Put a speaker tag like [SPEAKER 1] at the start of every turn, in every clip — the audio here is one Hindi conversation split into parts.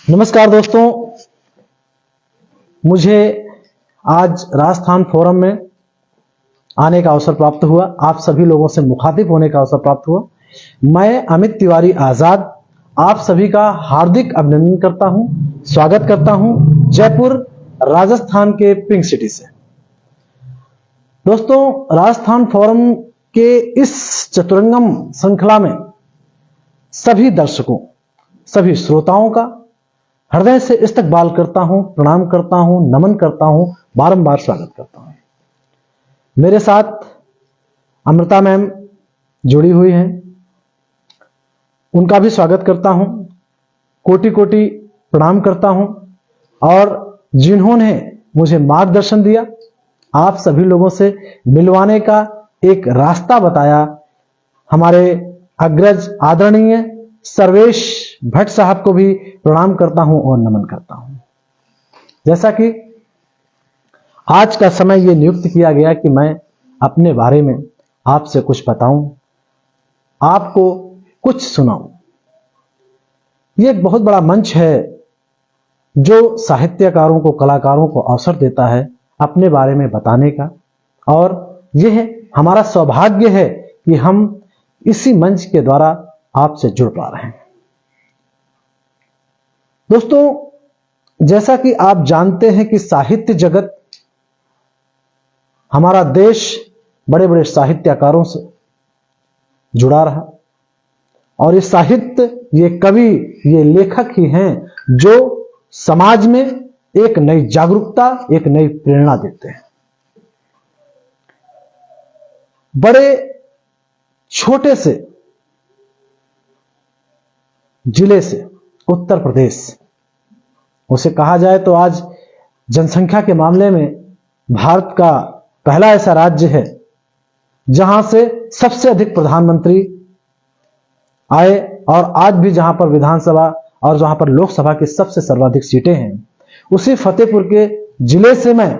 [SPEAKER 1] नमस्कार दोस्तों, मुझे आज राजस्थान फोरम में आने का अवसर प्राप्त हुआ। आप सभी लोगों से मुखातिब होने का अवसर प्राप्त हुआ। मैं अमित तिवारी आजाद आप सभी का हार्दिक अभिनंदन करता हूं, स्वागत करता हूं जयपुर राजस्थान के पिंक सिटी से। दोस्तों, राजस्थान फोरम के इस चतुरंगम श्रृंखला में सभी दर्शकों, सभी श्रोताओं का हृदय से इस्तकबाल करता हूं, प्रणाम करता हूं, नमन करता हूं, बारंबार स्वागत करता हूं। मेरे साथ अमृता मैम जुड़ी हुई हैं, उनका भी स्वागत करता हूं, कोटि कोटि प्रणाम करता हूं। और जिन्होंने मुझे मार्गदर्शन दिया, आप सभी लोगों से मिलवाने का एक रास्ता बताया, हमारे अग्रज आदरणीय सर्वेश भट्ट साहब को भी प्रणाम करता हूं और नमन करता हूं। जैसा कि आज का समय यह नियुक्त किया गया कि मैं अपने बारे में आपसे कुछ बताऊं, आपको कुछ सुनाऊं। यह एक बहुत बड़ा मंच है जो साहित्यकारों को, कलाकारों को अवसर देता है अपने बारे में बताने का, और यह हमारा सौभाग्य है कि हम इसी मंच के द्वारा आपसे जुड़ पा रहे हैं। दोस्तों, जैसा कि आप जानते हैं कि साहित्य जगत, हमारा देश बड़े बड़े साहित्यकारों से जुड़ा रहा, और ये साहित्य, ये कवि, ये लेखक ही हैं जो समाज में एक नई जागरूकता, एक नई प्रेरणा देते हैं। बड़े छोटे से जिले से उत्तर प्रदेश, उसे कहा जाए तो आज जनसंख्या के मामले में भारत का पहला ऐसा राज्य है जहां से सबसे अधिक प्रधानमंत्री आए, और आज भी जहां पर विधानसभा और जहां पर लोकसभा की सबसे सर्वाधिक सीटें हैं, उसी फतेहपुर के जिले से, मैं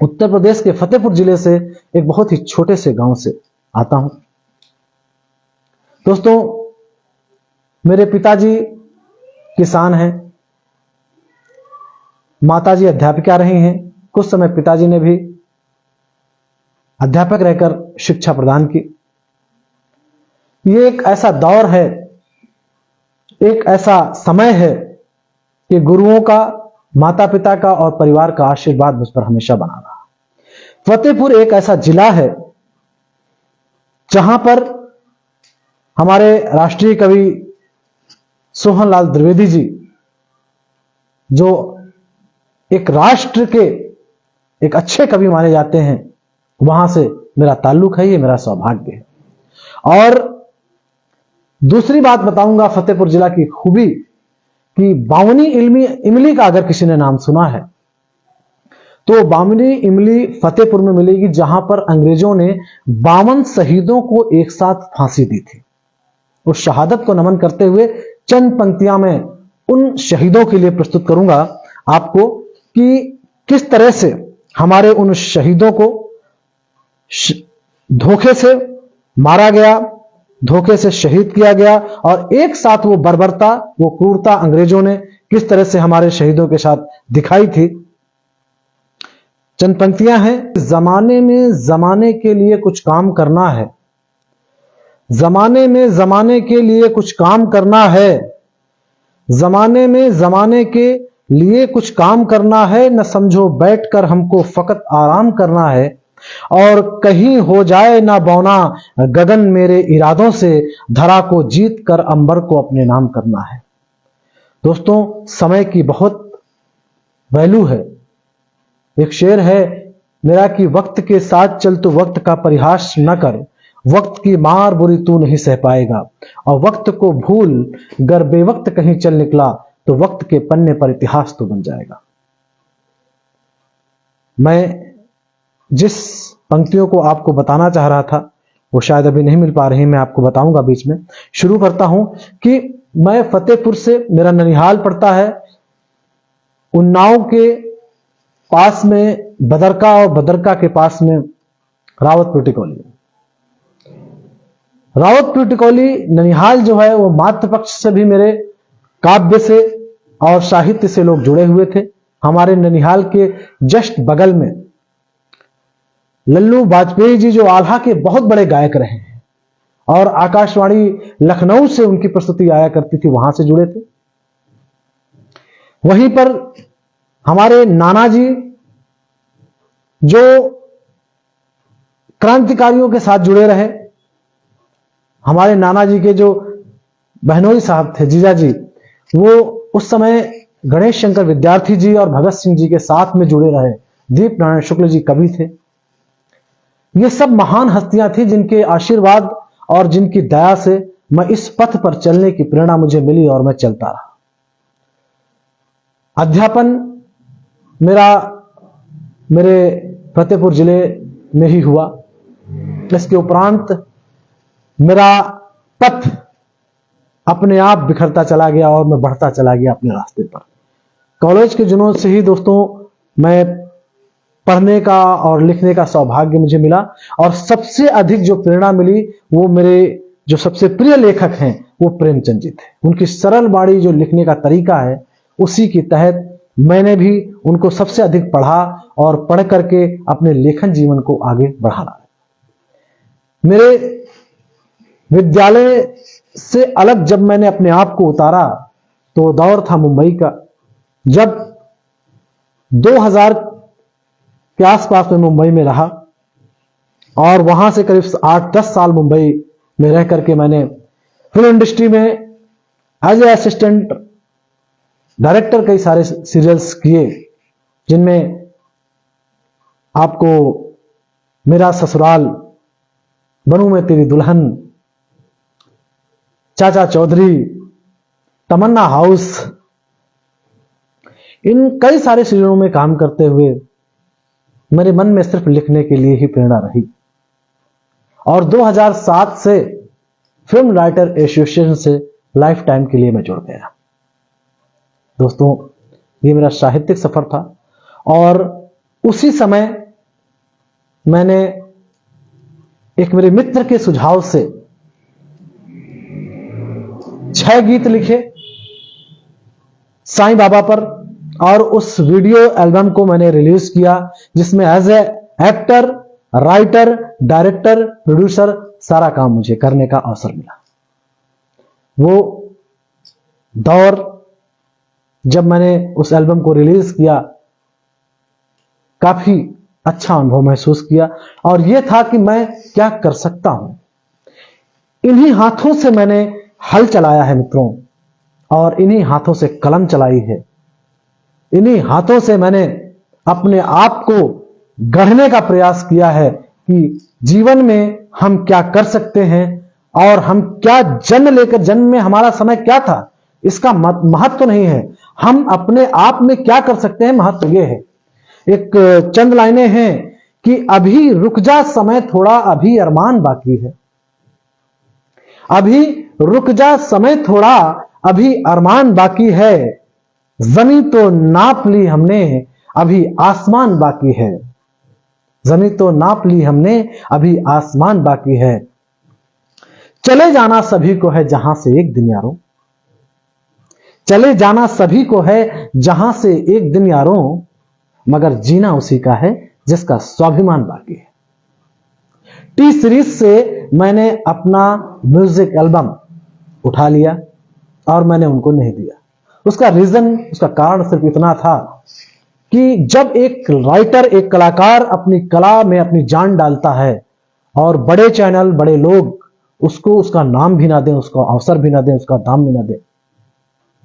[SPEAKER 1] उत्तर प्रदेश के फतेहपुर जिले से एक बहुत ही छोटे से गांव से आता हूं। दोस्तों, मेरे पिताजी किसान हैं, माताजी अध्यापिका रही हैं। कुछ समय पिताजी ने भी अध्यापक रहकर शिक्षा प्रदान की। ये एक ऐसा दौर है, एक ऐसा समय है कि गुरुओं का, माता पिता का और परिवार का आशीर्वाद मुझ पर हमेशा बना रहा। फतेहपुर एक ऐसा जिला है जहां पर हमारे राष्ट्रीय कवि सोहनलाल द्विवेदी जी, जो एक राष्ट्र के एक अच्छे कवि माने जाते हैं, वहां से मेरा ताल्लुक है। ये मेरा सौभाग्य है। और दूसरी बात बताऊंगा फतेहपुर जिला की खूबी, कि बावनी इमली का अगर किसी ने नाम सुना है तो बावनी इमली फतेहपुर में मिलेगी, जहां पर अंग्रेजों ने 52 शहीदों को एक साथ फांसी दी थी। उस शहादत को नमन करते हुए चंद पंक्तियां मैं उन शहीदों के लिए प्रस्तुत करूंगा आपको, कि किस तरह से हमारे उन शहीदों को धोखे से मारा गया, धोखे से शहीद किया गया, और एक साथ वो बर्बरता, वो क्रूरता अंग्रेजों ने किस तरह से हमारे शहीदों के साथ दिखाई थी। चंद पंक्तियां हैं। जमाने में जमाने के लिए कुछ काम करना है, जमाने में जमाने के लिए कुछ काम करना है, जमाने में जमाने के लिए कुछ काम करना है, न समझो बैठकर हमको फकत आराम करना है, और कहीं हो जाए ना बौना गगन मेरे इरादों से, धरा को जीत कर अंबर को अपने नाम करना है। दोस्तों, समय की बहुत वैल्यू है। एक शेर है मेरा कि वक्त के साथ चल तो वक्त का परिहास न कर, वक्त की मार बुरी तू नहीं सह पाएगा, और वक्त को भूल गर बेवक्त कहीं चल निकला, तो वक्त के पन्ने पर इतिहास तो बन जाएगा। मैं जिस पंक्तियों को आपको बताना चाह रहा था वो शायद अभी नहीं मिल पा रही, मैं आपको बताऊंगा बीच में। शुरू करता हूं कि मैं फतेहपुर से, मेरा ननिहाल पड़ता है उन्नाव के पास में बदरका, और बदरका के पास में रावतपुर टिकोली। रावतपुर टिकोली ननिहाल जो है वो मातृपक्ष से भी मेरे काव्य से और साहित्य से लोग जुड़े हुए थे। हमारे ननिहाल के जस्ट बगल में लल्लू वाजपेयी जी, जो आल्हा के बहुत बड़े गायक रहे हैं और आकाशवाणी लखनऊ से उनकी प्रस्तुति आया करती थी, वहां से जुड़े थे। वहीं पर हमारे नाना जी, जो क्रांतिकारियों के साथ जुड़े रहे, हमारे नाना जी के जो बहनोई साहब थे, जीजा जी, वो उस समय गणेश शंकर विद्यार्थी जी और भगत सिंह जी के साथ में जुड़े रहे। दीप नारायण शुक्ल जी कवि थे। ये सब महान हस्तियां थी जिनके आशीर्वाद और जिनकी दया से मैं इस पथ पर चलने की प्रेरणा मुझे मिली और मैं चलता रहा। अध्यापन मेरे फतेहपुर जिले में ही हुआ। इसके उपरांत मेरा पथ अपने आप बिखरता चला गया और मैं बढ़ता चला गया अपने रास्ते पर। कॉलेज के दिनों से ही दोस्तों मैं पढ़ने का और लिखने का सौभाग्य मुझे मिला, और सबसे अधिक जो प्रेरणा मिली वो मेरे जो सबसे प्रिय लेखक हैं वो प्रेमचंद जी थे। उनकी सरल वाणी जो लिखने का तरीका है, उसी के तहत मैंने भी उनको सबसे अधिक पढ़ा और पढ़ करके अपने लेखन जीवन को आगे बढ़ाना। मेरे विद्यालय से अलग जब मैंने अपने आप को उतारा तो दौर था मुंबई का, जब 2000 के आसपास में मुंबई में रहा और वहां से करीब 8-10 साल मुंबई में रह करके मैंने फिल्म इंडस्ट्री में एज ए असिस्टेंट डायरेक्टर कई सारे सीरियल्स किए, जिनमें आपको मेरा ससुराल, बनूं मैं तेरी दुल्हन, चाचा चौधरी, तमन्ना हाउस, इन कई सारे सीरियलों में काम करते हुए मेरे मन में सिर्फ लिखने के लिए ही प्रेरणा रही। और 2007 से फिल्म राइटर एसोसिएशन से लाइफ टाइम के लिए मैं जुड़ गया। दोस्तों, ये मेरा साहित्यिक सफर था और उसी समय मैंने एक मेरे मित्र के सुझाव से 6 गीत लिखे साईं बाबा पर, और उस वीडियो एल्बम को मैंने रिलीज किया, जिसमें as a actor, writer, director, producer सारा काम मुझे करने का अवसर मिला। वो दौर जब मैंने उस एल्बम को रिलीज किया, काफी अच्छा अनुभव महसूस किया, और यह था कि मैं क्या कर सकता हूं। इन्हीं हाथों से मैंने हल चलाया है मित्रों, और इन्हीं हाथों से कलम चलाई है। इन्हीं हाथों से मैंने अपने आप को गढ़ने का प्रयास किया है कि जीवन में हम क्या कर सकते हैं और हम क्या जन्म लेकर, जन्म में हमारा समय क्या था इसका महत्व नहीं है, हम अपने आप में क्या कर सकते हैं, महत्व यह है। एक चंद लाइनें हैं कि अभी रुक जा समय थोड़ा, अभी अरमान बाकी है। अभी रुक जा समय थोड़ा, अभी अरमान बाकी है। जमीन तो नाप ली हमने, अभी आसमान बाकी है। जमीन तो नाप ली हमने, अभी आसमान बाकी है। चले जाना सभी को है जहां से एक दिन यारों, चले जाना सभी को है जहां से एक दिन यारों, मगर जीना उसी का है जिसका स्वाभिमान बाकी है। टी सीरीज से मैंने अपना म्यूजिक एल्बम उठा लिया और मैंने उनको नहीं दिया। उसका रीजन, उसका कारण सिर्फ इतना था कि जब एक राइटर, एक कलाकार अपनी कला में अपनी जान डालता है और बड़े चैनल, बड़े लोग उसको उसका नाम भी ना दें, उसको अवसर भी ना दें, उसका दाम भी ना दें,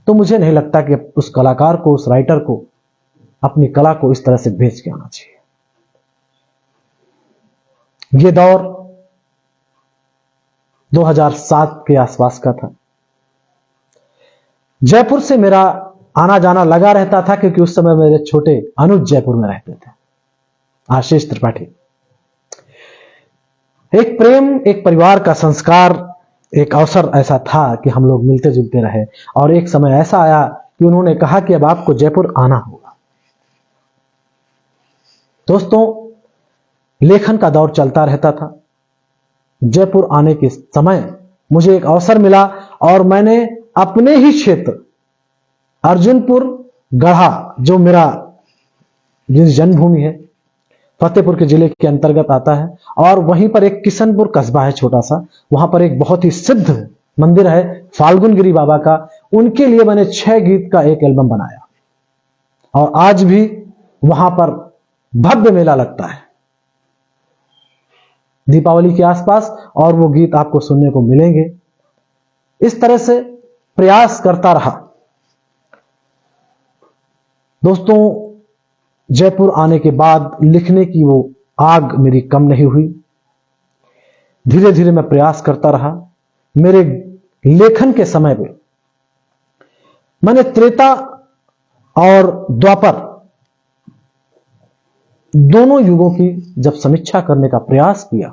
[SPEAKER 1] तो मुझे नहीं लगता कि उस कलाकार को, उस राइटर को अपनी कला को इस तरह से बेच के आना चाहिए। यह दौर 2007 के आसपास का था। जयपुर से मेरा आना जाना लगा रहता था, क्योंकि उस समय मेरे छोटे अनुज जयपुर में रहते थे, आशीष त्रिपाठी। एक प्रेम, एक परिवार का संस्कार, एक अवसर ऐसा था कि हम लोग मिलते जुलते रहे, और एक समय ऐसा आया कि उन्होंने कहा कि अब आपको जयपुर आना होगा। दोस्तों, लेखन का दौर चलता रहता था। जयपुर आने के समय मुझे एक अवसर मिला और मैंने अपने ही क्षेत्र अर्जुनपुर गढ़ा, जो मेरा जन्मभूमि है, फतेहपुर के जिले के अंतर्गत आता है, और वहीं पर एक किशनपुर कस्बा है छोटा सा, वहां पर एक बहुत ही सिद्ध मंदिर है फाल्गुन गिरी बाबा का। उनके लिए मैंने 6 गीत का एक एल्बम बनाया, और आज भी वहां पर भव्य मेला लगता है दीपावली के आसपास, और वो गीत आपको सुनने को मिलेंगे। इस तरह से प्रयास करता रहा। दोस्तों, जयपुर आने के बाद लिखने की वो आग मेरी कम नहीं हुई। धीरे धीरे मैं प्रयास करता रहा। मेरे लेखन के समय पे मैंने त्रेता और द्वापर दोनों युगों की जब समीक्षा करने का प्रयास किया,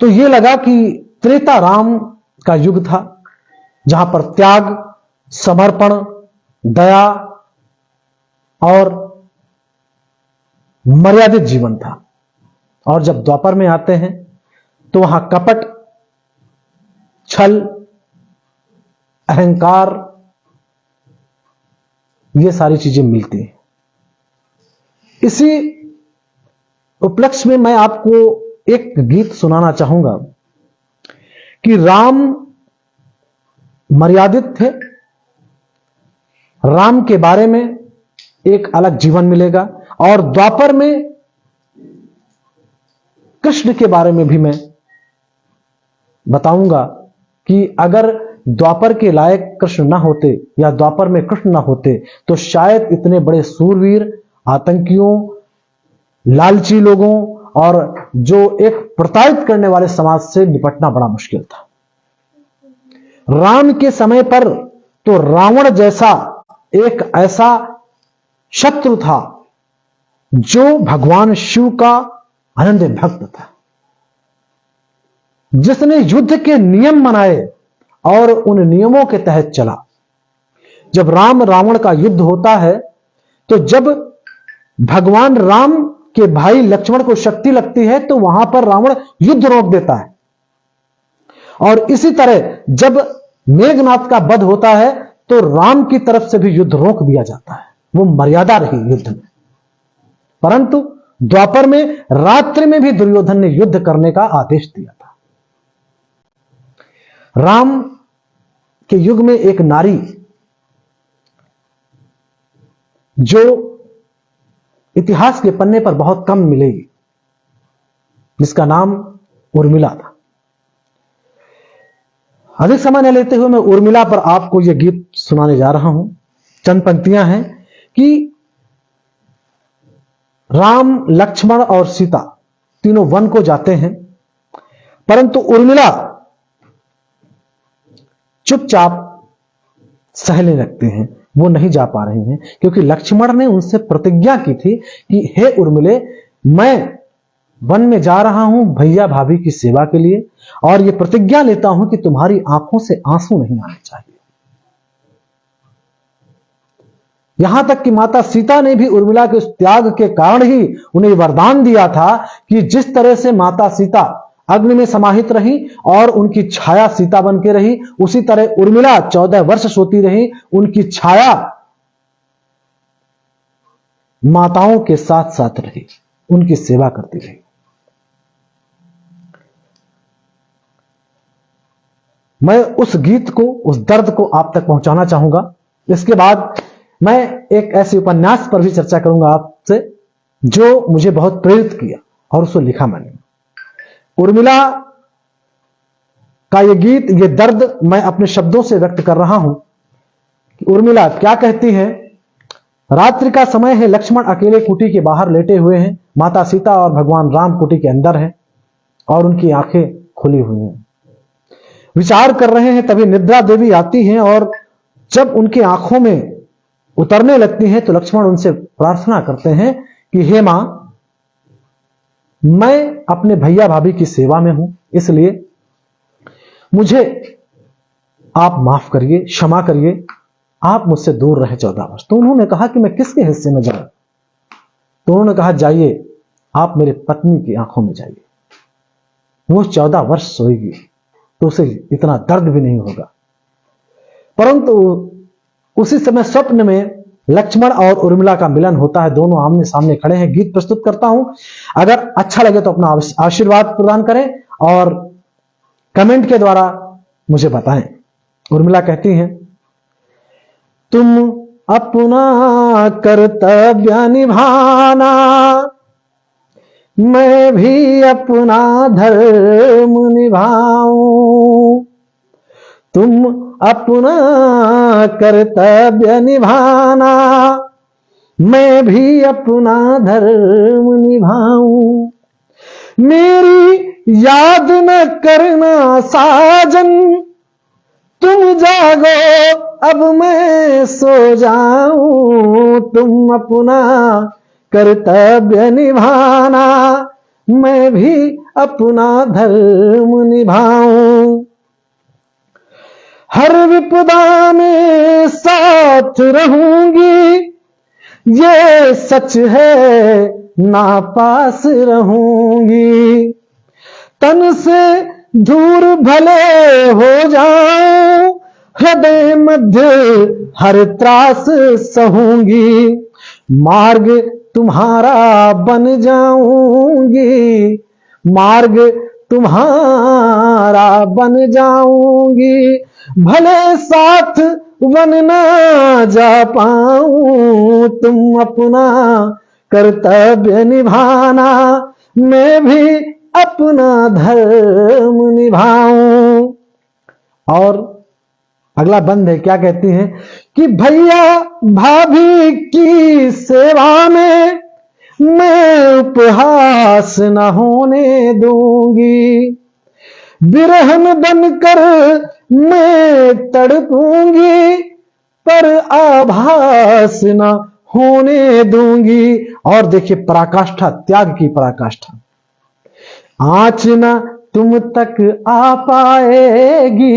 [SPEAKER 1] तो यह लगा कि त्रेता राम का युग था, जहां पर त्याग, समर्पण, दया और मर्यादित जीवन था। और जब द्वापर में आते हैं तो वहां कपट, छल, अहंकार, ये सारी चीजें मिलती हैं। इसी उपलक्ष्य में मैं आपको एक गीत सुनाना चाहूंगा कि राम मर्यादित थे, राम के बारे में एक अलग जीवन मिलेगा, और द्वापर में कृष्ण के बारे में भी मैं बताऊंगा कि अगर द्वापर के लायक कृष्ण ना होते या द्वापर में कृष्ण ना होते तो शायद इतने बड़े सूरवीर, आतंकियों, लालची लोगों और जो एक प्रताड़ित करने वाले समाज से निपटना बड़ा मुश्किल था। राम के समय पर तो रावण जैसा एक ऐसा शत्रु था जो भगवान शिव का अनन्य भक्त था, जिसने युद्ध के नियम बनाए और उन नियमों के तहत चला। जब राम रावण का युद्ध होता है तो जब भगवान राम के भाई लक्ष्मण को शक्ति लगती है तो वहां पर रावण युद्ध रोक देता है, और इसी तरह जब मेघनाथ का वध होता है तो राम की तरफ से भी युद्ध रोक दिया जाता है। वो मर्यादा रही युद्ध में। परंतु द्वापर में रात्रि में भी दुर्योधन ने युद्ध करने का आदेश दिया था। राम के युग में एक नारी जो इतिहास के पन्ने पर बहुत कम मिलेगी, जिसका नाम उर्मिला था। अधिक समय न लेते हुए मैं उर्मिला पर आपको यह गीत सुनाने जा रहा हूं। चंद पंक्तियां हैं कि राम, लक्ष्मण और सीता तीनों वन को जाते हैं, परंतु उर्मिला चुपचाप सहने लगते हैं। वो नहीं जा पा रही हैं क्योंकि लक्ष्मण ने उनसे प्रतिज्ञा की थी कि हे उर्मिले, मैं वन में जा रहा हूं भैया भाभी की सेवा के लिए, और ये प्रतिज्ञा लेता हूं कि तुम्हारी आंखों से आंसू नहीं आने चाहिए। यहां तक कि माता सीता ने भी उर्मिला के उस त्याग के कारण ही उन्हें वरदान दिया था कि जिस तरह से माता सीता अग्नि में समाहित रही और उनकी छाया सीता बन के रही, उसी तरह उर्मिला 14 वर्ष सोती रही, उनकी छाया माताओं के साथ साथ रही, उनकी सेवा करती रही। मैं उस गीत को, उस दर्द को आप तक पहुंचाना चाहूंगा। इसके बाद मैं एक ऐसे उपन्यास पर भी चर्चा करूंगा आपसे जो मुझे बहुत प्रेरित किया और उसको लिखा मैंने। उर्मिला का यह गीत, यह दर्द मैं अपने शब्दों से व्यक्त कर रहा हूं कि उर्मिला क्या कहती है। रात्रि का समय है, लक्ष्मण अकेले कुटी के बाहर लेटे हुए हैं, माता सीता और भगवान राम कुटी के अंदर हैं और उनकी आंखें खुली हुई हैं, विचार कर रहे हैं। तभी निद्रा देवी आती हैं और जब उनकी आंखों में उतरने लगती हैं तो लक्ष्मण उनसे प्रार्थना करते हैं कि हे मां, मैं अपने भैया भाभी की सेवा में हूं, इसलिए मुझे आप माफ करिए, क्षमा करिए, आप मुझसे दूर रहे 14 वर्ष। तो उन्होंने कहा कि मैं किसके हिस्से में जाऊं? तो उन्होंने कहा जाइए, आप मेरे पत्नी की आंखों में जाइए, वो 14 वर्ष सोएगी तो उसे इतना दर्द भी नहीं होगा। परंतु उसी समय स्वप्न में लक्ष्मण और उर्मिला का मिलन होता है। दोनों आमने सामने खड़े हैं। गीत प्रस्तुत करता हूं। अगर अच्छा लगे तो अपना आशीर्वाद प्रदान करें और कमेंट के द्वारा मुझे बताएं। उर्मिला कहती हैं, तुम अपना कर्तव्य निभाना, मैं भी अपना धर्म निभाऊं। तुम अपना कर्तव्य निभाना, मैं भी अपना धर्म निभाऊं। मेरी याद न करना साजन, तुम जागो अब मैं सो जाऊं। तुम अपना कर्तव्य निभाना, मैं भी अपना धर्म निभाऊं। हर विपदा में साथ रहूंगी, ये सच है ना पास रहूंगी। तन से दूर भले हो जाऊं, हृदय मध्य हर त्रास सहूंगी। मार्ग तुम्हारा बन जाऊंगी, मार्ग तुम्हारा बन जाऊंगी। भले साथ वन ना जा पाऊं, तुम अपना कर्तव्य निभाना, मैं भी अपना धर्म निभाऊं। और अगला बंद है, क्या कहती हैं कि भैया भाभी की सेवा में मैं उपहास न होने दूंगी। बिरहन बनकर मैं तड़पूंगी, पर आभास न होने दूंगी। और देखिए पराकाष्ठा, त्याग की पराकाष्ठा। आँच न तुम तक आ पाएगी,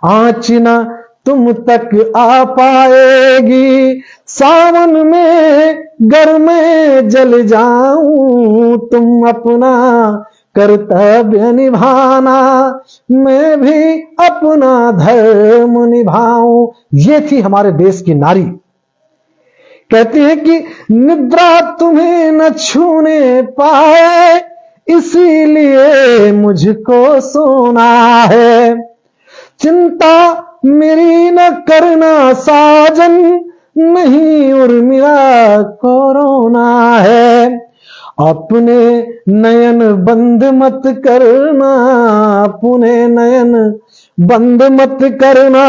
[SPEAKER 1] आँच न तुम तक आ पाएगी। सावन में घर में जल जाऊं, तुम अपना कर्तव्य निभाना, मैं भी अपना धर्म निभाऊं। ये थी हमारे देश की नारी। कहती है कि निद्रा तुम्हें न छूने पाए, इसीलिए मुझको सोना है। चिंता मेरी न करना साजन, नहीं उर्मिला कोरोना है। अपने नयन बंद मत करना, अपने नयन बंद मत करना।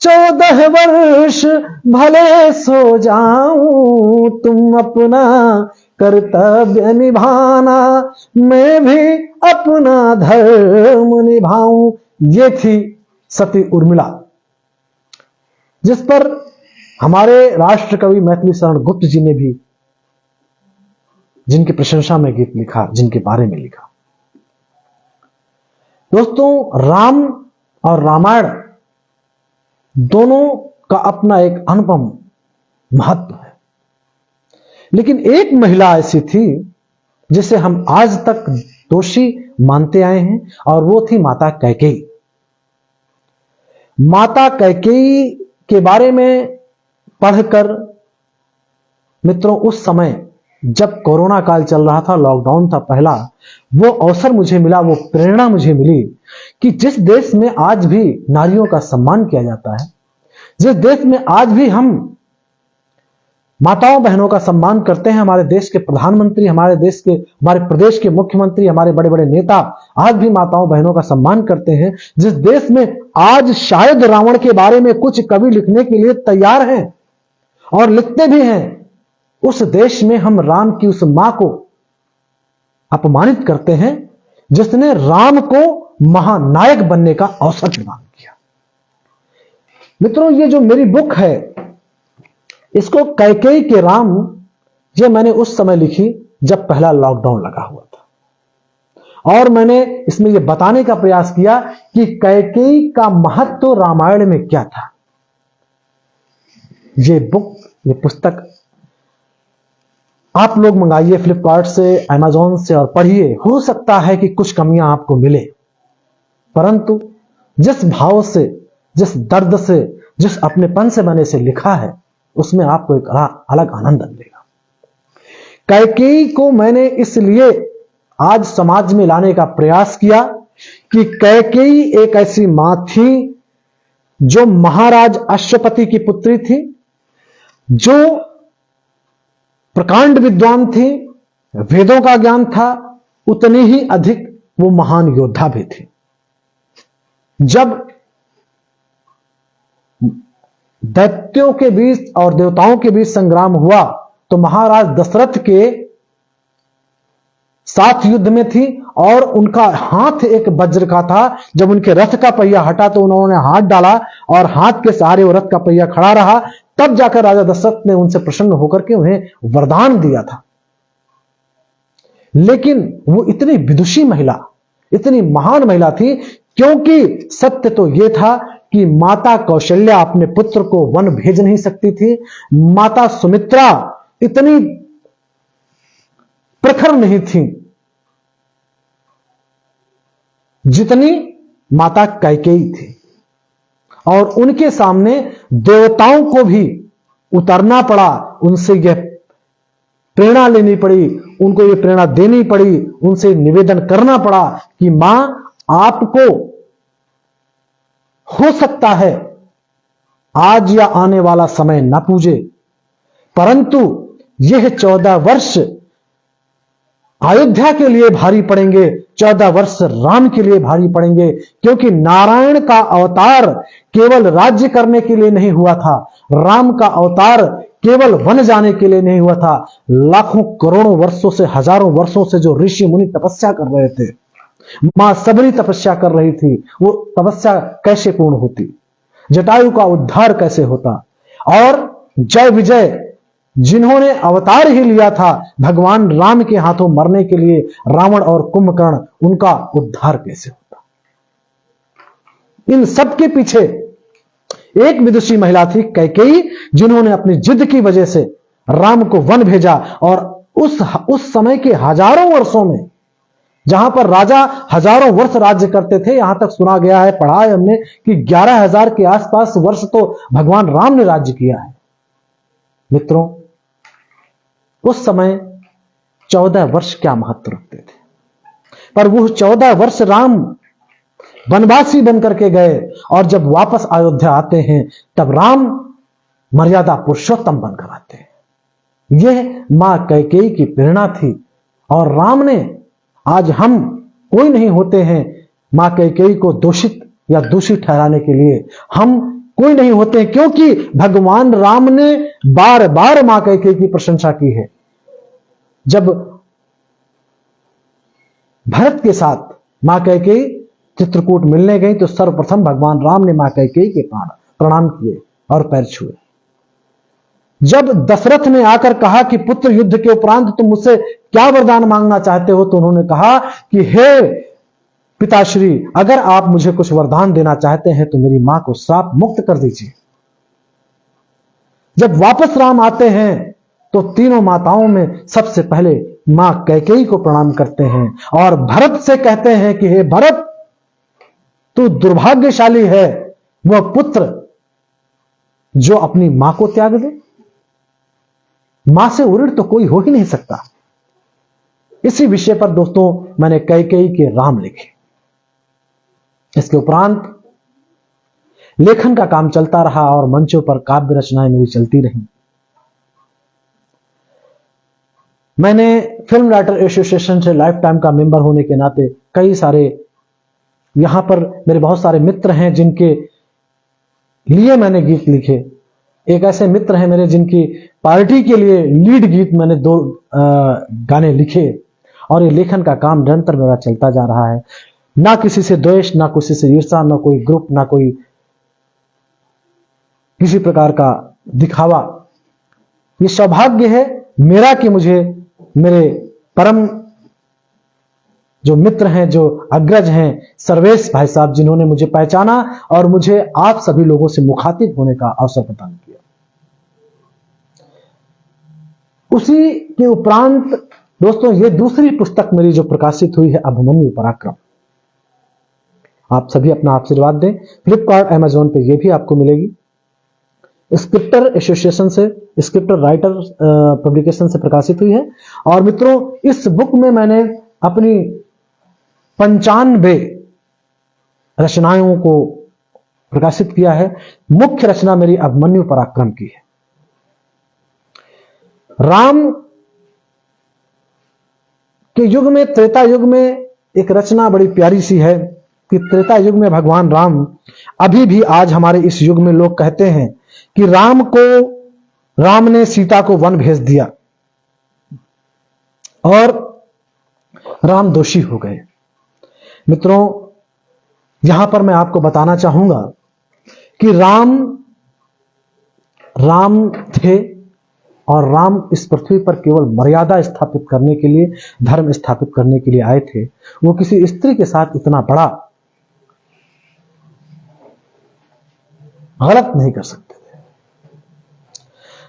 [SPEAKER 1] 14 वर्ष भले सो जाऊं, तुम अपना कर्तव्य निभाना, मैं भी अपना धर्म निभाऊं। ये थी सती उर्मिला, जिस पर हमारे राष्ट्र कवि मैथिली शरण गुप्त जी ने भी, जिनकी प्रशंसा में गीत लिखा, जिनके बारे में लिखा। दोस्तों, राम और रामायण दोनों का अपना एक अनुपम महत्व है, लेकिन एक महिला ऐसी थी जिसे हम आज तक दोषी मानते आए हैं, और वो थी माता कैकेयी। माता कैकेयी के बारे में पढ़कर मित्रों, उस समय जब कोरोना काल चल रहा था, लॉकडाउन था पहला, वो अवसर मुझे मिला, वो प्रेरणा मुझे मिली कि जिस देश में आज भी नारियों का सम्मान किया जाता है, जिस देश में आज भी हम माताओं बहनों का सम्मान करते हैं, हमारे देश के प्रधानमंत्री, हमारे प्रदेश के मुख्यमंत्री, हमारे बड़े बड़े नेता आज भी माताओं बहनों का सम्मान करते हैं, जिस देश में आज शायद रावण के बारे में कुछ कवि लिखने के लिए तैयार हैं और लिखते भी हैं, उस देश में हम राम की उस मां को अपमानित करते हैं जिसने राम को महानायक बनने का अवसर प्रदान किया। मित्रों, ये जो मेरी बुक है, इसको कैकेयी के राम, ये मैंने उस समय लिखी जब पहला लॉकडाउन लगा हुआ था, और मैंने इसमें यह बताने का प्रयास किया कि कैकेयी का महत्व रामायण में क्या था। ये बुक, ये पुस्तक आप लोग मंगाइए फ्लिपकार्ट से, अमेज़न से, और पढ़िए। हो सकता है कि कुछ कमियां आपको मिले, परंतु जिस भाव से, जिस दर्द से, जिस अपनेपन से मैंने इसे लिखा है उसमें आपको एक अलग आनंद मिलेगा। कैकेयी को मैंने इसलिए आज समाज में लाने का प्रयास किया कि कैकेयी एक ऐसी मां थी जो महाराज अश्वपति की पुत्री थी, जो प्रकांड विद्वान थी, वेदों का ज्ञान था, उतनी ही अधिक वो महान योद्धा भी थी। जब दैत्यों के बीच और देवताओं के बीच संग्राम हुआ तो महाराज दशरथ के साथ युद्ध में थी और उनका हाथ एक वज्र का था। जब उनके रथ का पहिया हटा तो उन्होंने हाथ डाला और हाथ के सहारे वो रथ का पहिया खड़ा रहा। तब जाकर राजा दशरथ ने उनसे प्रसन्न होकर के उन्हें वरदान दिया था। लेकिन वो इतनी विदुषी महिला, इतनी महान महिला थी, क्योंकि सत्य तो यह था कि माता कौशल्या अपने पुत्र को वन भेज नहीं सकती थी। माता सुमित्रा इतनी प्रखर नहीं थी जितनी माता कैकेयी थी, और उनके सामने देवताओं को भी उतरना पड़ा, उनसे यह प्रेरणा लेनी पड़ी, उनको यह प्रेरणा देनी पड़ी, उनसे निवेदन करना पड़ा कि मां आपको हो सकता है आज या आने वाला समय न पूजे, परंतु यह 14 वर्ष अयोध्या के लिए भारी पड़ेंगे, 14 वर्ष राम के लिए भारी पड़ेंगे, क्योंकि नारायण का अवतार केवल राज्य करने के लिए नहीं हुआ था, राम का अवतार केवल वन जाने के लिए नहीं हुआ था। लाखों करोड़ों वर्षों से, हजारों वर्षों से जो ऋषि मुनि तपस्या कर रहे थे, मां सबरी तपस्या कर रही थी, वो तपस्या कैसे पूर्ण होती, जटायु का उद्धार कैसे होता, और जय विजय जिन्होंने अवतार ही लिया था भगवान राम के हाथों मरने के लिए, रावण और कुंभकर्ण, उनका उद्धार कैसे होता। इन सब के पीछे एक विदुषी महिला थी कैकेयी, जिन्होंने अपनी जिद की वजह से राम को वन भेजा। और उस समय के हजारों वर्षों में, जहां पर राजा हजारों वर्ष राज्य करते थे, यहां तक सुना गया है, पढ़ा है हमने कि 11,000 के आसपास वर्ष तो भगवान राम ने राज्य किया है। मित्रों, उस समय 14 वर्ष क्या महत्व रखते थे, पर वो 14 वर्ष राम वनवासी बनकर के गए, और जब वापस अयोध्या आते हैं तब राम मर्यादा पुरुषोत्तम बनकर आते हैं। यह मां कैकेयी की प्रेरणा थी, और राम ने, आज हम कोई नहीं होते हैं मां कैकेयी को दोषित या दोषी ठहराने के लिए, हम कोई नहीं होते हैं, क्योंकि भगवान राम ने बार बार मां कैकेयी की प्रशंसा की है। जब भरत के साथ मां कैकेयी चित्रकूट मिलने गई तो सर्वप्रथम भगवान राम ने मां कैकेयी के प्रणाम किए और पैर छुए। जब दशरथ ने आकर कहा कि पुत्र युद्ध के उपरांत तुम मुझसे क्या वरदान मांगना चाहते हो, तो उन्होंने कहा कि हे पिताश्री, अगर आप मुझे कुछ वरदान देना चाहते हैं तो मेरी मां को श्राप मुक्त कर दीजिए। जब वापस राम आते हैं तो तीनों माताओं में सबसे पहले मां कैकेयी को प्रणाम करते हैं और भरत से कहते हैं कि हे भरत, तू दुर्भाग्यशाली है वह पुत्र जो अपनी मां को त्याग दे। मां से उऋण तो कोई हो ही नहीं सकता। इसी विषय पर दोस्तों मैंने कैकेयी के राम लिखे। इसके उपरांत लेखन का काम चलता रहा और मंचों पर काव्य रचनाएं मेरी चलती रहीं। मैंने फिल्म राइटर एसोसिएशन से लाइफ टाइम का मेंबर होने के नाते कई सारे, यहां पर मेरे बहुत सारे मित्र हैं जिनके लिए मैंने गीत लिखे। एक ऐसे मित्र हैं मेरे जिनकी पार्टी के लिए लीड गीत मैंने 2 गाने लिखे, और ये लेखन का काम निरंतर मेरा चलता जा रहा है। ना किसी से द्वेष, ना किसी से ईर्ष्या, ना कोई ग्रुप, ना कोई किसी प्रकार का दिखावा। ये सौभाग्य है मेरा कि मुझे मेरे परम जो मित्र हैं, जो अग्रज हैं, सर्वेश भाई साहब, जिन्होंने मुझे पहचाना और मुझे आप सभी लोगों से मुखातिब होने का अवसर प्रदान किया। उसी के उपरांत दोस्तों ये दूसरी पुस्तक मेरी जो प्रकाशित हुई है, अभिमन्यु पराक्रम। आप सभी अपना आशीर्वाद दें। फ्लिपकार्ट, अमेजोन पे ये भी आपको मिलेगी। स्क्रिप्टर एसोसिएशन से, स्क्रिप्टर राइटर पब्लिकेशन से प्रकाशित हुई है। और मित्रों, इस बुक में मैंने अपनी 95 रचनाओं को प्रकाशित किया है। मुख्य रचना मेरी अभिमन्यु पराक्रम की है। राम के युग में, त्रेता युग में एक रचना बड़ी प्यारी सी है कि त्रेता युग में भगवान राम, अभी भी आज हमारे इस युग में लोग कहते हैं कि राम ने सीता को वन भेज दिया और राम दोषी हो गए। मित्रों, यहां पर मैं आपको बताना चाहूंगा कि राम थे और राम इस पृथ्वी पर केवल मर्यादा स्थापित करने के लिए, धर्म स्थापित करने के लिए आए थे। वो किसी स्त्री के साथ इतना बड़ा गलत नहीं कर सकते थे।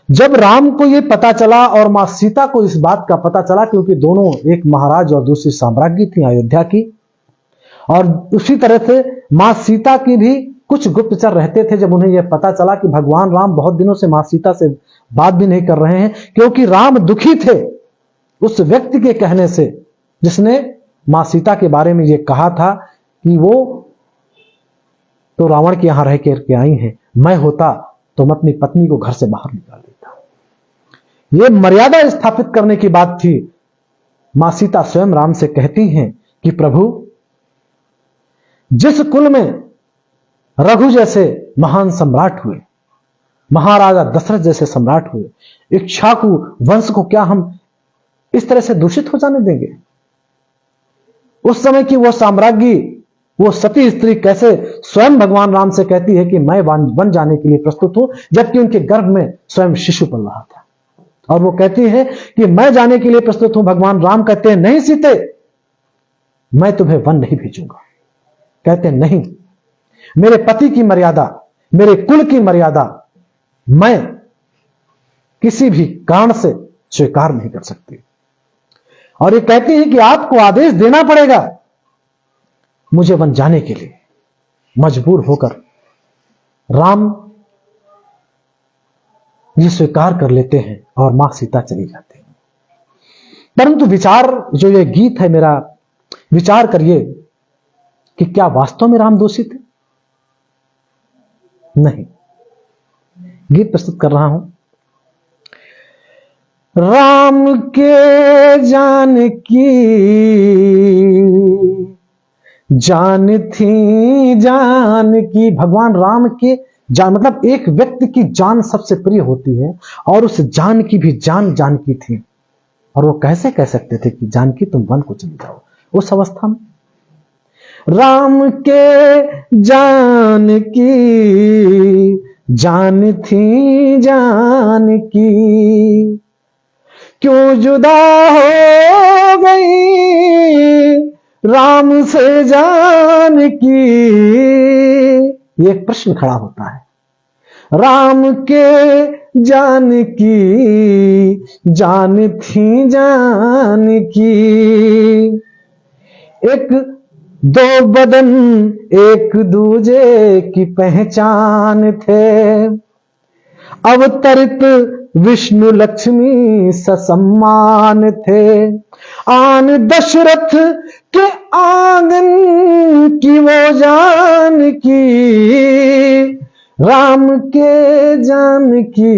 [SPEAKER 1] जब राम को यह पता चला और मां सीता को इस बात का पता चला, क्योंकि दोनों, एक महाराज और दूसरी साम्राज्ञी थी अयोध्या की, और उसी तरह से मां सीता की भी कुछ गुप्तचर रहते थे। जब उन्हें यह पता चला कि भगवान राम बहुत दिनों से मां सीता से बात भी नहीं कर रहे हैं, क्योंकि राम दुखी थे उस व्यक्ति के कहने से जिसने मां सीता के बारे में यह कहा था कि वो तो रावण के यहां रह करके आई हैं, मैं होता तो मैं अपनी पत्नी को घर से बाहर निकाल देता। यह मर्यादा स्थापित करने की बात थी। मां सीता स्वयं राम से कहती हैं कि प्रभु, जिस कुल में रघु जैसे महान सम्राट हुए, महाराजा दशरथ जैसे सम्राट हुए, इक्ष्वाकु वंश को क्या हम इस तरह से दूषित हो जाने देंगे? उस समय की वो साम्राज्ञी, वो सती स्त्री कैसे स्वयं भगवान राम से कहती है कि मैं वन जाने के लिए प्रस्तुत हूं, जबकि उनके गर्भ में स्वयं शिशु पल रहा था। और वो कहती है कि मैं जाने के लिए प्रस्तुत हूं। भगवान राम कहते हैं, नहीं सीते, मैं तुम्हें वन नहीं भेजूंगा। कहते हैं, नहीं, मेरे पति की मर्यादा, मेरे कुल की मर्यादा मैं किसी भी कारण से स्वीकार नहीं कर सकती। और ये कहती है कि आपको आदेश देना पड़ेगा मुझे वन जाने के लिए। मजबूर होकर राम ये स्वीकार कर लेते हैं और मां सीता चली जाती है। परंतु विचार, जो ये गीत है मेरा, विचार करिए कि क्या वास्तव में राम दोषी थे? नहीं। गीत प्रस्तुत कर रहा हूं। राम के जानकी जान थी जानकी। भगवान राम के जान, मतलब एक व्यक्ति की जान सबसे प्रिय होती है, और उस जान की भी जान जानकी थी। और वो कैसे कह सकते थे कि जानकी तुम वन को चले जाओ उस अवस्था में? राम के जानकी जान थी जानकी, क्यों जुदा हो गई राम से जानकी? ये एक प्रश्न खड़ा होता है। राम के जानकी जान थी जानकी, एक दो बदन एक दूजे की पहचान थे, अवतरित विष्णु लक्ष्मी ससम्मान थे। आन दशरथ के आंगन की वो जानकी, राम के जानकी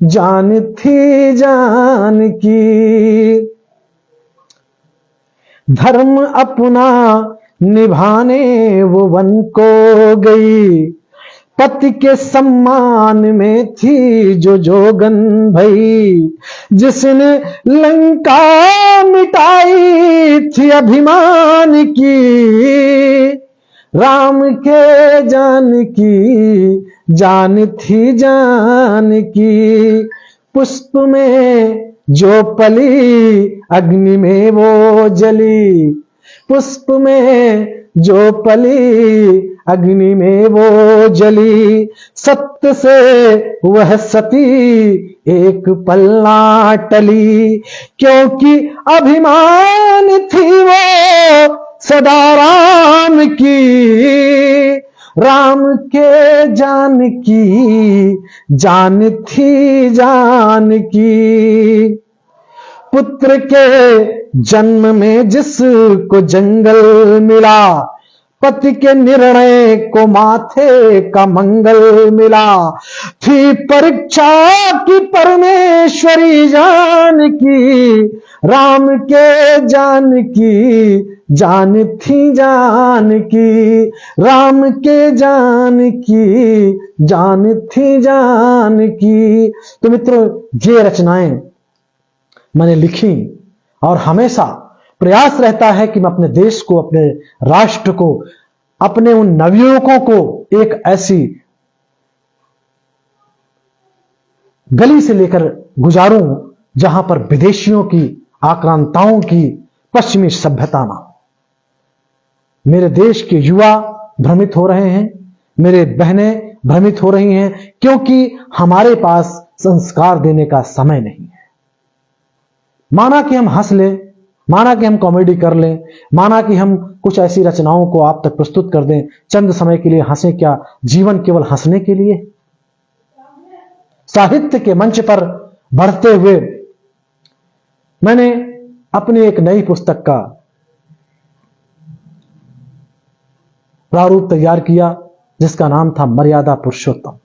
[SPEAKER 1] जान थी जानकी। धर्म अपना निभाने वो वन को गई, पति के सम्मान में थी जो जोगन भई, जिसने लंका मिटाई थी अभिमान की, राम के जानकी जान थी जानकी। पुष्प में जो पली अग्नि में वो जली, पुष्प में जो पली अग्नि में वो जली, सत्य से वह सती एक पल ना टली, क्योंकि अभिमान थी वो सदा राम की, राम के जानकी जान थी जानकी। पुत्र के जन्म में जिसको जंगल मिला, पति के निर्णय को माथे का मंगल मिला। थी परीक्षा की परमेश्वरी जानकी, राम के जानकी जान थी जानकी। राम के जानकी जान थी जानकी। तो मित्रों, ये रचनाएं मैंने लिखी और हमेशा प्रयास रहता है कि मैं अपने देश को, अपने राष्ट्र को, अपने उन नवयुवकों को एक ऐसी गली से लेकर गुजारूं जहां पर विदेशियों की आक्रांताओं की पश्चिमी सभ्यता ना हो। मेरे देश के युवा भ्रमित हो रहे हैं, मेरे बहनें भ्रमित हो रही हैं, क्योंकि हमारे पास संस्कार देने का समय नहीं है। माना कि हम हंस लें, माना कि हम कॉमेडी कर लें, माना कि हम कुछ ऐसी रचनाओं को आप तक प्रस्तुत कर दें, चंद समय के लिए हंसें, क्या जीवन केवल हंसने के लिए? साहित्य के मंच पर बढ़ते हुए मैंने अपनी एक नई पुस्तक का प्रारूप तैयार किया जिसका नाम था मर्यादा पुरुषोत्तम।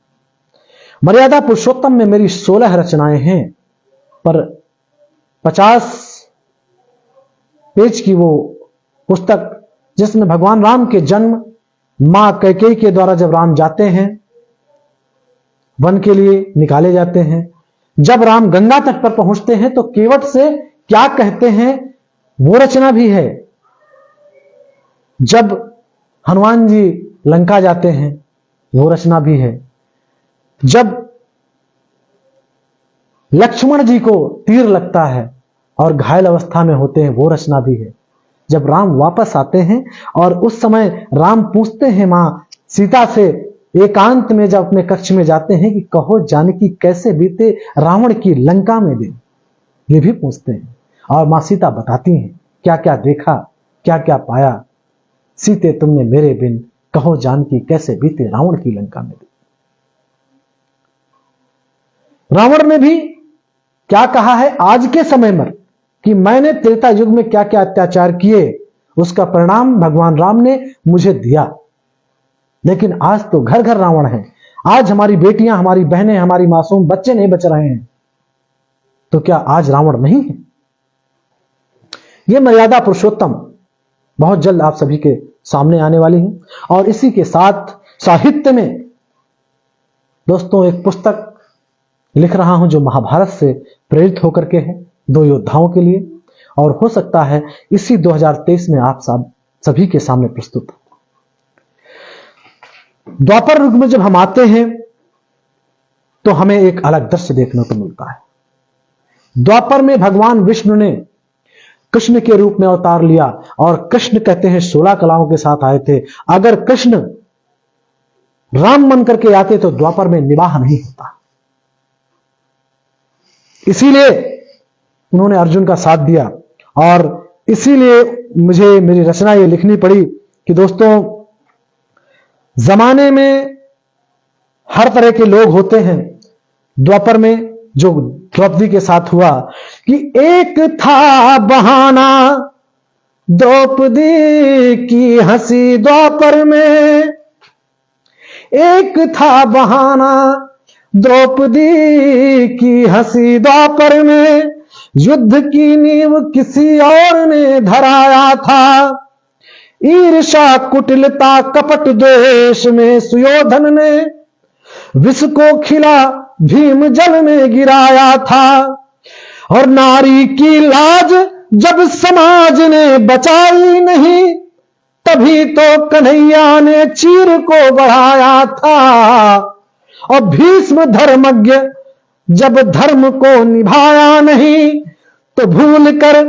[SPEAKER 1] मर्यादा पुरुषोत्तम में मेरी 16 रचनाएं हैं, पर 50 पेज की वो पुस्तक जिसमें भगवान राम के जन्म, मां कैकेयी के द्वारा जब राम जाते हैं वन के लिए, निकाले जाते हैं, जब राम गंगा तट पर पहुंचते हैं तो केवट से क्या कहते हैं वो रचना भी है। जब हनुमान जी लंका जाते हैं वो रचना भी है। जब लक्ष्मण जी को तीर लगता है और घायल अवस्था में होते हैं वो रचना भी है। जब राम वापस आते हैं और उस समय राम पूछते हैं मां सीता से, एकांत में जब अपने कक्ष में जाते हैं कि कहो जानकी कैसे बीते रावण की लंका में दिन, ये भी पूछते हैं। और मां सीता बताती हैं क्या क्या देखा, क्या क्या पाया। सीते तुमने मेरे बिन, कहो जानकी कैसे बीते रावण की लंका में दिन। रावण ने भी क्या कहा है आज के समय में कि मैंने त्रेता युग में क्या क्या अत्याचार किए, उसका परिणाम भगवान राम ने मुझे दिया। लेकिन आज तो घर घर रावण है। आज हमारी बेटियां, हमारी बहनें, हमारी मासूम बच्चे नहीं बच रहे हैं, तो क्या आज रावण नहीं है? यह मर्यादा पुरुषोत्तम बहुत जल्द आप सभी के सामने आने वाली है। और इसी के साथ साहित्य में दोस्तों एक पुस्तक लिख रहा हूं जो महाभारत से प्रेरित होकर के है, 2 योद्धाओं के लिए, और हो सकता है इसी 2023 में आप सभी के सामने प्रस्तुत हो। द्वापर युग में जब हम आते हैं तो हमें एक अलग दृश्य देखने को मिलता है। द्वापर में भगवान विष्णु ने कृष्ण के रूप में अवतार लिया, और कृष्ण कहते हैं 16 कलाओं के साथ आए थे। अगर कृष्ण राम बन करके आते तो द्वापर में निवाह नहीं होता। इसीलिए उन्होंने अर्जुन का साथ दिया, और इसीलिए मुझे मेरी रचना ये लिखनी पड़ी कि दोस्तों जमाने में हर तरह के लोग होते हैं। द्वापर में जो द्रौपदी के साथ हुआ कि एक था बहाना द्रौपदी की हंसी द्वापर में, एक था बहाना द्रौपदी की हंसी द्वापर में, युद्ध की नींव किसी और ने धराया था, ईर्षा कुटिलता कपट देश में सुयोधन ने विष को खिला भीम जल में गिराया था। और नारी की लाज जब समाज ने बचाई नहीं, तभी तो कन्हैया ने चीर को बढ़ाया था। और भीष्म धर्मज्ञ जब धर्म को निभाया नहीं, तो भूल कर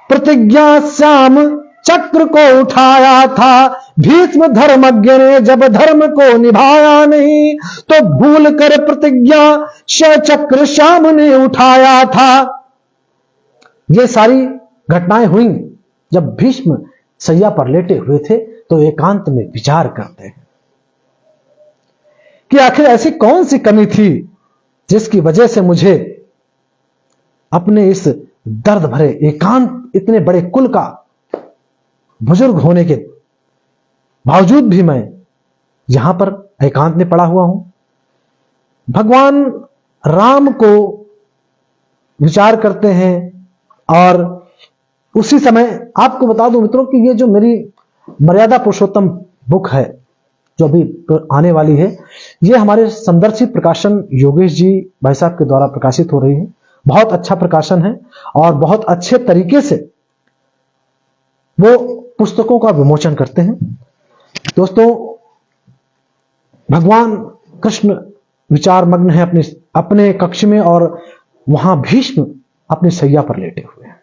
[SPEAKER 1] प्रतिज्ञा श्याम चक्र को उठाया था। भीष्म धर्मज्ञ ने जब धर्म को निभाया नहीं, तो भूल कर प्रतिज्ञा चक्र श्याम ने उठाया था। ये सारी घटनाएं हुई जब भीष्म सैया पर लेटे हुए थे, तो एकांत में विचार करते हैं। कि आखिर ऐसी कौन सी कमी थी जिसकी वजह से मुझे अपने इस दर्द भरे एकांत, इतने बड़े कुल का बुजुर्ग होने के बावजूद भी मैं यहां पर एकांत में पड़ा हुआ हूं। भगवान राम को विचार करते हैं और उसी समय आपको बता दूं मित्रों कि ये जो मेरी मर्यादा पुरुषोत्तम बुक है जो अभी आने वाली है, ये हमारे संदर्शित प्रकाशन योगेश जी भाई साहब के द्वारा प्रकाशित हो रही है। बहुत अच्छा प्रकाशन है और बहुत अच्छे तरीके से वो पुस्तकों का विमोचन करते हैं। दोस्तों, भगवान कृष्ण विचार मग्न है अपने कक्ष में और वहां भीष्म अपनी सैया पर लेटे हुए हैं।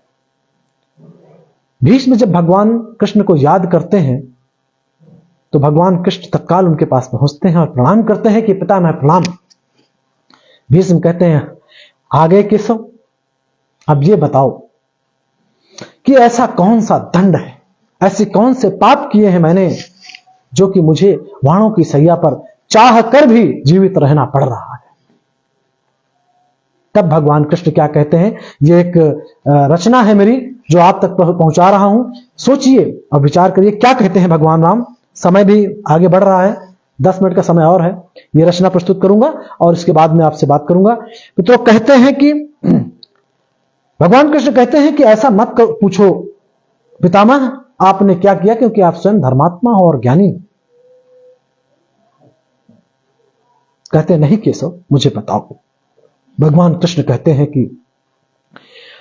[SPEAKER 1] भीष्म जब भगवान कृष्ण को याद करते हैं तो भगवान कृष्ण तत्काल उनके पास पहुंचते हैं और प्रणाम करते हैं कि पिता मैं प्रणाम। भीष्म कहते हैं आगे केशव, अब ये बताओ कि ऐसा कौन सा दंड है, ऐसे कौन से पाप किए हैं मैंने जो कि मुझे वाणों की सैया पर चाह कर भी जीवित रहना पड़ रहा है। तब भगवान कृष्ण क्या कहते हैं, ये एक रचना है मेरी जो आप तक पहुंचा रहा हूं, सोचिए और विचार करिए क्या कहते हैं भगवान राम। समय भी आगे बढ़ रहा है, 10 मिनट का समय और है। ये रचना प्रस्तुत करूंगा और इसके बाद में आपसे बात करूंगा। तो कहते हैं कि भगवान कृष्ण कहते हैं कि ऐसा मत पूछो पितामह, आपने क्या किया, क्योंकि आप स्वयं धर्मात्मा हो और ज्ञानी। कहते नहीं केशव, मुझे बताओ। भगवान कृष्ण कहते हैं कि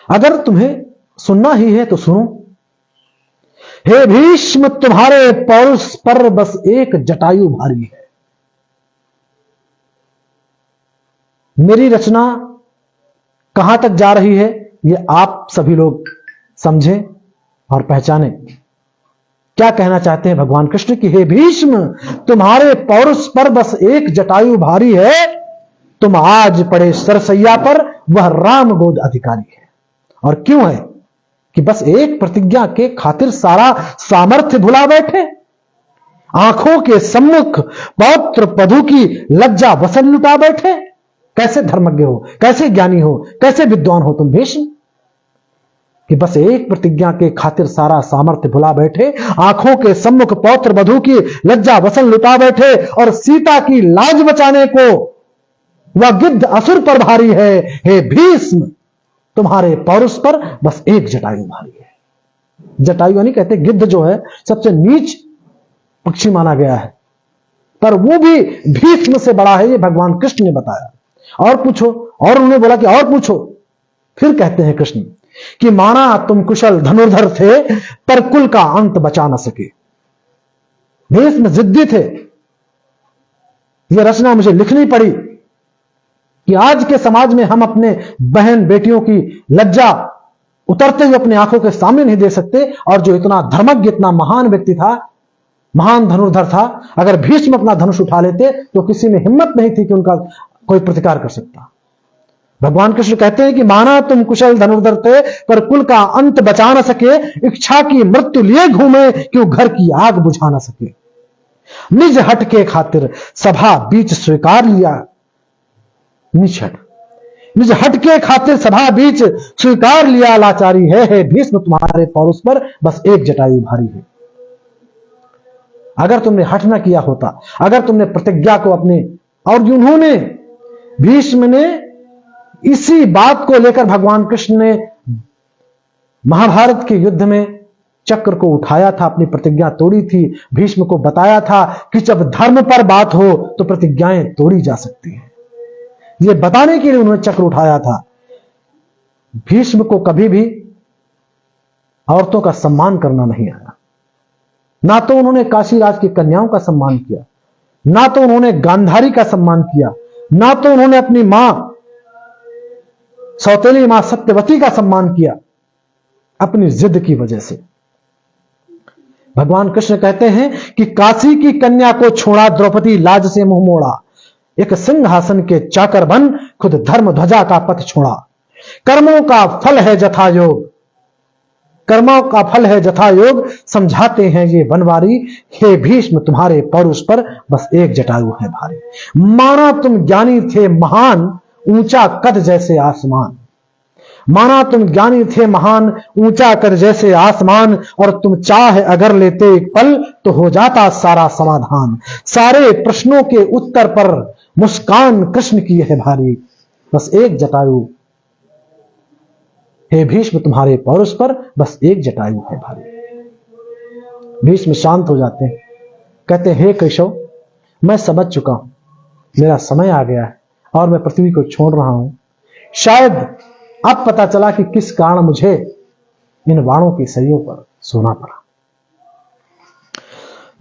[SPEAKER 1] अगर तुम्हें सुनना ही है तो सुनो। हे भीष्म, तुम्हारे पौरुष पर बस एक जटायु भारी है। मेरी रचना कहां तक जा रही है ये आप सभी लोग समझें और पहचानें। क्या कहना चाहते हैं भगवान कृष्ण कि हे भीष्म, तुम्हारे पौरुष पर बस एक जटायु भारी है। तुम आज पड़े सरसैया पर, वह राम गोद अधिकारी है। और क्यों है कि बस एक प्रतिज्ञा के खातिर सारा सामर्थ्य भुला बैठे। आंखों के सम्मुख पौत्र पधु की लज्जा वसन लुटा बैठे। कैसे धर्मज्ञ हो, कैसे ज्ञानी हो, कैसे विद्वान हो तुम भीष्म कि बस एक प्रतिज्ञा के खातिर सारा सामर्थ्य भुला बैठे, आंखों के सम्मुख पौत्र वधु की लज्जा वसन लुटा बैठे और सीता की लाज बचाने को वह गिद्ध असुर पर भारी है। हे भीष्म, तुम्हारे पौरुष पर बस एक जटायु भारी है। जटायु यानी कहते गिद्ध जो है सबसे नीच पक्षी माना गया है, पर वो भी भीष्म से बड़ा है, ये भगवान कृष्ण ने बताया। और पूछो, और उन्होंने बोला कि और पूछो। फिर कहते हैं कृष्ण कि माना तुम कुशल धनुर्धर थे पर कुल का अंत बचा न सके। भीष्म जिद्दी थे। यह रचना मुझे लिखनी पड़ी कि आज के समाज में हम अपने बहन बेटियों की लज्जा उतरते हुए अपनी आंखों के सामने नहीं दे सकते। और जो इतना धर्मज्ञ, इतना महान व्यक्ति था, महान धनुर्धर था, अगर भीष्म अपना धनुष उठा लेते तो किसी में हिम्मत नहीं थी कि उनका कोई प्रतिकार कर सकता। भगवान कृष्ण कहते हैं कि माना तुम कुशल धनुर्धर थे पर कुल का अंत बचा न सके, इच्छा की मृत्यु लिए घूमे क्यों घर की आग बुझा न सके। निज हट के खातिर सभा बीच स्वीकार लिया, निज हट के खातिर सभा बीच स्वीकार लिया लाचारी है। हे भीष्म, तुम्हारे पौरुष पर बस एक जटायु भारी है। अगर तुमने हट ना किया होता, अगर तुमने प्रतिज्ञा को अपने, और उन्होंने भीष्म ने इसी बात को लेकर भगवान कृष्ण ने महाभारत के युद्ध में चक्र को उठाया था, अपनी प्रतिज्ञा तोड़ी थी। भीष्म को बताया था कि जब धर्म पर बात हो तो प्रतिज्ञाएं तोड़ी जा सकती हैं। यह बताने के लिए उन्होंने चक्र उठाया था। भीष्म को कभी भी औरतों का सम्मान करना नहीं आया। ना तो उन्होंने काशीराज की कन्याओं का सम्मान किया, ना तो उन्होंने गांधारी का सम्मान किया, ना तो उन्होंने अपनी मां सौतेली मां सत्यवती का सम्मान किया, अपनी जिद की वजह से। भगवान कृष्ण कहते हैं कि काशी की कन्या को छोड़ा द्रौपदी लाज से मुंह मोड़ा, एक सिंहासन के चाकर बन खुद धर्म ध्वजा का पथ छोड़ा। कर्मों का फल है जथा योग, कर्मों का फल है जथा योग, समझाते हैं ये बनवारी। हे भीष्म तुम्हारे पौरुष पर बस एक जटायु है भारी। माना तुम ज्ञानी थे महान, ऊंचा कद जैसे आसमान। माना तुम ज्ञानी थे महान, ऊंचा कर जैसे आसमान। और तुम चाह अगर लेते एक पल, तो हो जाता सारा समाधान। सारे प्रश्नों के उत्तर पर मुस्कान कृष्ण की है भारी। बस एक जटायु, हे भीष्म तुम्हारे पौरुष पर बस एक जटायु है भारी। भीष्म शांत हो जाते हैं, कहते हैं हे केशव, मैं समझ चुका हूं, मेरा समय आ गया है और मैं पृथ्वी को छोड़ रहा हूं। शायद अब पता चला कि किस कारण मुझे इन बाणों की सरियों पर सोना पड़ा।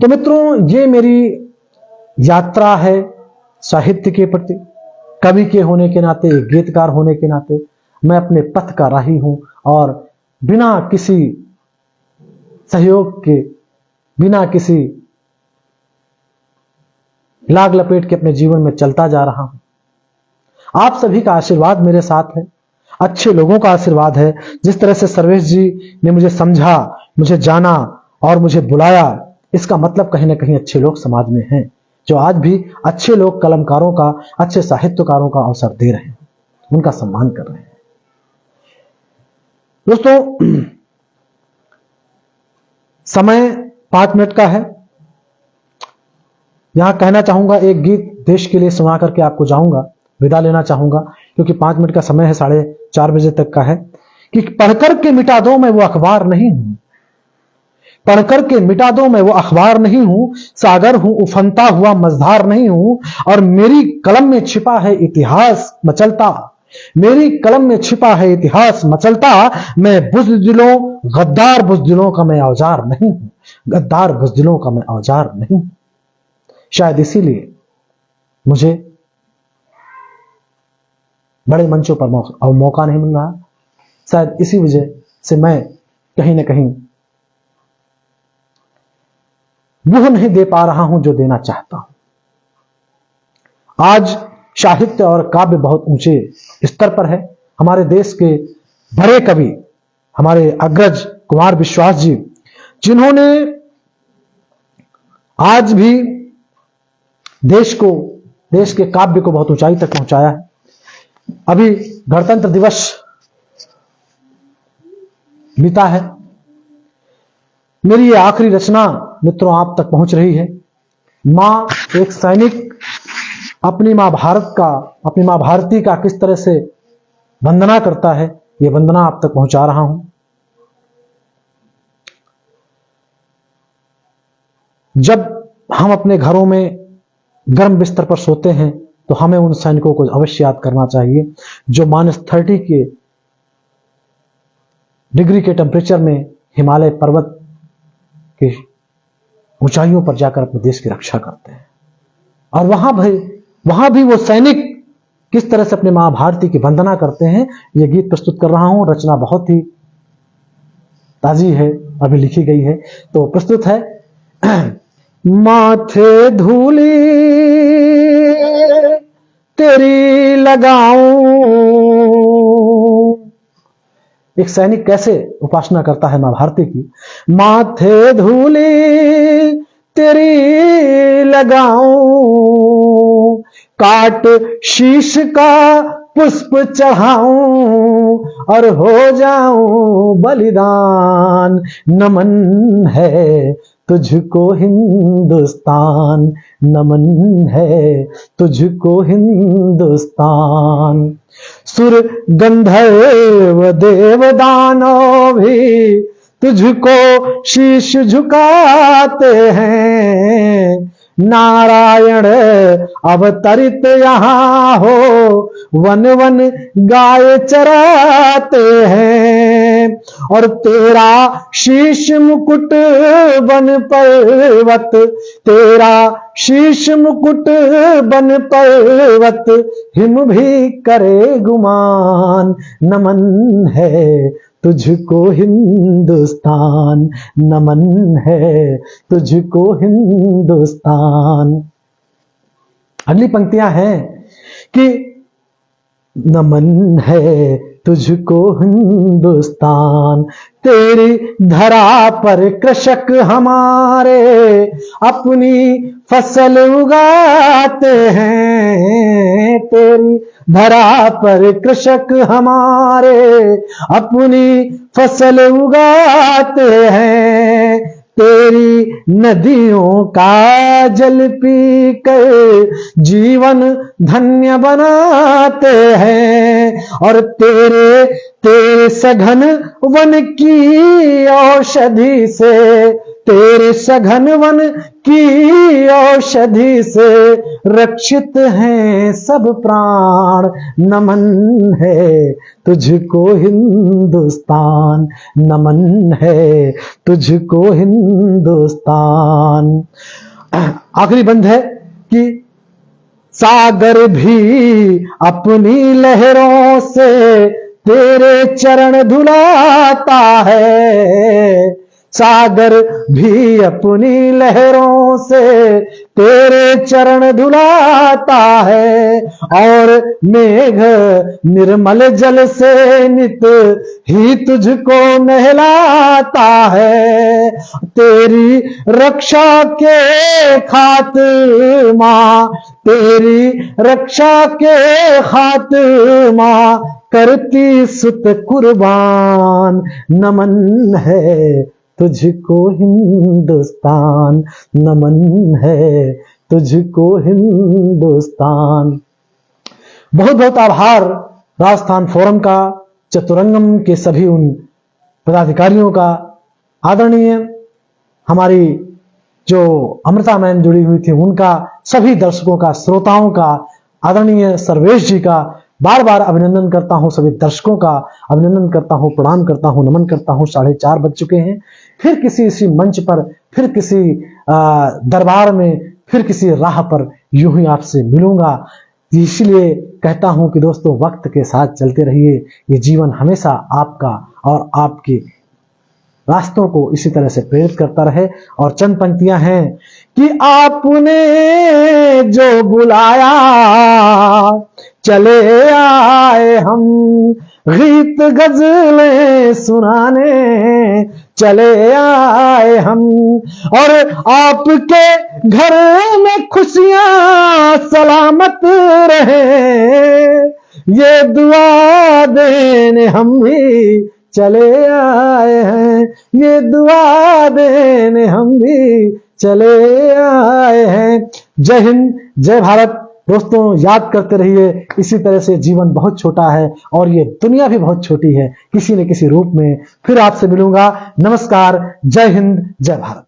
[SPEAKER 1] तो मित्रों, ये मेरी यात्रा है साहित्य के प्रति। कवि के होने के नाते, गीतकार होने के नाते मैं अपने पथ का राही हूं और बिना किसी सहयोग के, बिना किसी लाग लपेट के अपने जीवन में चलता जा रहा हूं। आप सभी का आशीर्वाद मेरे साथ है, अच्छे लोगों का आशीर्वाद है। जिस तरह से सर्वेश जी ने मुझे समझा, मुझे जाना और मुझे बुलाया, इसका मतलब कहीं ना कहीं अच्छे लोग समाज में हैं, जो आज भी अच्छे लोग, कलमकारों का, अच्छे साहित्यकारों का अवसर दे रहे हैं, उनका सम्मान कर रहे हैं। दोस्तों, समय 5 मिनट का है। यहां कहना चाहूंगा, एक गीत देश के लिए सुना करके आपको जाऊंगा, विदा लेना चाहूंगा, क्योंकि 5 मिनट का समय है, 4:30 बजे तक का है। कि पढ़कर के मिटा दो मैं वो अखबार नहीं हूं, पढ़कर के मिटा दो मैं वो अखबार नहीं हूं, सागर हूं उफनता हुआ मझधार नहीं हूं। और मेरी कलम में छिपा है इतिहास मचलता, मेरी कलम में छिपा है इतिहास मचलता। मैं बुज़दिलों, गद्दार बुज़दिलों का मैं औजार नहीं हूं, गद्दार बुज़दिलों का मैं औजार नहीं हूं। शायद इसीलिए मुझे बड़े मंचों पर मौका नहीं मिल रहा। शायद इसी वजह से मैं कहीं ना कहीं वो नहीं दे पा रहा हूं जो देना चाहता हूं। आज साहित्य और काव्य बहुत ऊंचे स्तर पर है। हमारे देश के बड़े कवि, हमारे अग्रज कुमार विश्वास जी, जिन्होंने आज भी देश के काव्य को बहुत ऊंचाई तक पहुंचाया है। अभी गणतंत्र दिवस बीता है, मेरी ये आखिरी रचना मित्रों आप तक पहुंच रही है। मां, एक सैनिक अपनी मां भारती का किस तरह से वंदना करता है, ये वंदना आप तक पहुंचा रहा हूं। जब हम अपने घरों में गर्म बिस्तर पर सोते हैं, तो हमें उन सैनिकों को अवश्य याद करना चाहिए जो -30 के डिग्री के टेम्परेचर में हिमालय पर्वत की ऊंचाइयों पर जाकर अपने देश की रक्षा करते हैं। और वहां भी वो सैनिक किस तरह से अपने मां भारती की वंदना करते हैं, ये गीत प्रस्तुत कर रहा हूं। रचना बहुत ही ताजी है, अभी लिखी गई है, तो प्रस्तुत है। माथे धूली तेरी लगाऊं। एक सैनिक कैसे उपासना करता है मां भारती की। माथे धूली तेरी लगाऊं, काट शीश का पुष्प चढ़ाऊं, और हो जाऊं बलिदान। नमन है तुझको हिंदुस्तान, नमन है तुझको हिंदुस्तान। सुर गंधर्व देव दानव भी तुझको शीश झुकाते हैं। नारायण अवतरित यहाँ हो, वन वन गाय चराते हैं। और तेरा शीश मुकुट बन पर्वत, तेरा शीश मुकुट बन पर्वत, हिम भी करे गुमान। नमन है तुझको हिंदुस्तान, नमन है तुझको हिंदुस्तान। अगली पंक्तियां हैं कि नमन है तुझको हिंदुस्तान। तेरी धरा पर कृषक हमारे अपनी फसल उगाते हैं। तेरी धरा पर कृषक हमारे अपनी फसल उगाते हैं। तेरी नदियों का जल पी कर जीवन धन्य बनाते हैं। और तेरे सघन वन की औषधि से, तेरे सघन वन की औषधि से रक्षित हैं सब प्राण। नमन है तुझको हिंदुस्तान, नमन है तुझको हिंदुस्तान। आखिरी बंद है कि सागर भी अपनी लहरों से तेरे चरण धुलाता है। सागर भी अपनी लहरों से तेरे चरण धुलाता है। और मेघ निर्मल जल से नित ही तुझको नहलाता है। तेरी रक्षा के खातिर मां, तेरी रक्षा के खातिर मां करती सुत कुर्बान। नमन है तुझको हिंदुस्तान, नमन है तुझको हिंदुस्तान। बहुत बहुत आभार राजस्थान फोरम का, चतुरंगम के सभी उन पदाधिकारियों का, आदरणीय हमारी जो अमृता मैम जुड़ी हुई थी उनका, सभी दर्शकों का, श्रोताओं का, आदरणीय सर्वेश जी का बार बार अभिनंदन करता हूं। सभी दर्शकों का अभिनंदन करता हूं, प्रणाम करता हूं, नमन करता हूं। 4:30 बज चुके हैं। फिर किसी इसी मंच पर, फिर किसी दरबार में, फिर किसी राह पर यूं ही आपसे मिलूंगा। इसलिए कहता हूं कि दोस्तों, वक्त के साथ चलते रहिए। ये जीवन हमेशा आपका और आपके रास्तों को इसी तरह से प्रेरित करता रहे। और चंद पंक्तियां हैं कि आपने जो बुलाया चले आए हम, गीत गजलें सुनाने चले आए हम। और आपके घर में खुशियां सलामत रहे, ये दुआ देने हम भी चले आए हैं। ये दुआ देने हम भी चले आए हैं। जय हिंद, जय भारत। दोस्तों, याद करते रहिए, इसी तरह से जीवन बहुत छोटा है और ये दुनिया भी बहुत छोटी है। किसी न किसी रूप में फिर आपसे मिलूंगा। नमस्कार, जय हिंद, जय भारत।